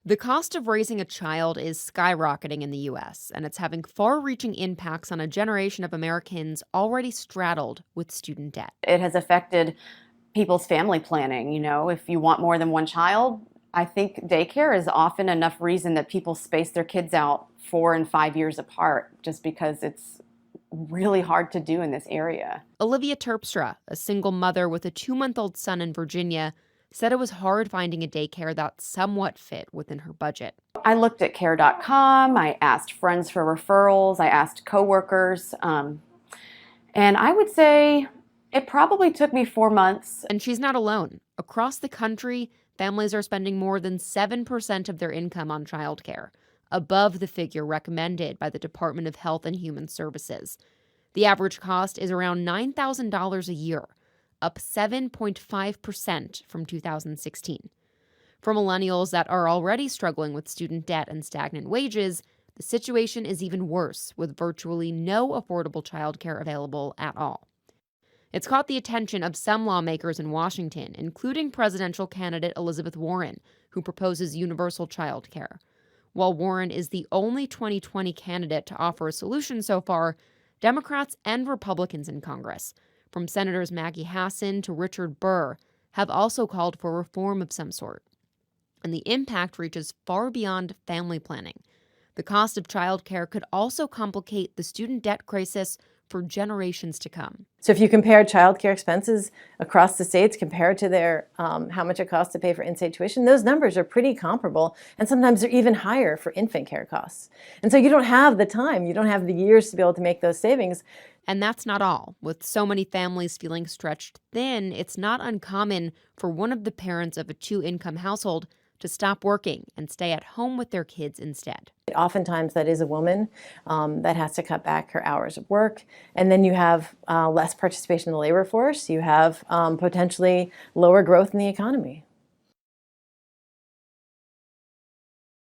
The cost of raising a child is skyrocketing in the US, and it's having far reaching impacts on a generation of Americans already straddled with student debt. It has affected people's family planning. If you want more than one child, I think daycare is often enough reason that people space their kids out 4 and 5 years apart just because it's really hard to do in this area. Olivia Terpstra, a single mother with a 2-month-old son in Virginia, said it was hard finding a daycare that somewhat fit within her budget. I looked at care.com, I asked friends for referrals, I asked coworkers, and I would say it probably took me 4 months. And she's not alone. Across the country, families are spending more than 7% of their income on childcare, above the figure recommended by the Department of Health and Human Services. The average cost is around $9,000 a year, up 7.5% from 2016. For millennials that are already struggling with student debt and stagnant wages, the situation is even worse, with virtually no affordable childcare available at all. It's caught the attention of some lawmakers in Washington, including presidential candidate Elizabeth Warren, who proposes universal child care. While Warren is the only 2020 candidate to offer a solution so far, Democrats and Republicans in Congress, from Senators Maggie Hassan to Richard Burr, have also called for reform of some sort. And the impact reaches far beyond family planning. The cost of childcare could also complicate the student debt crisis for generations to come. So if you compare childcare expenses across the states compared to their how much it costs to pay for in-state tuition, those numbers are pretty comparable, and sometimes they're even higher for infant care costs. And so you don't have the time, you don't have the years to be able to make those savings. And that's not all. With so many families feeling stretched thin, it's not uncommon for one of the parents of a 2-income household to stop working and stay at home with their kids instead. Oftentimes that is a woman that has to cut back her hours of work. And then you have less participation in the labor force. You have potentially lower growth in the economy.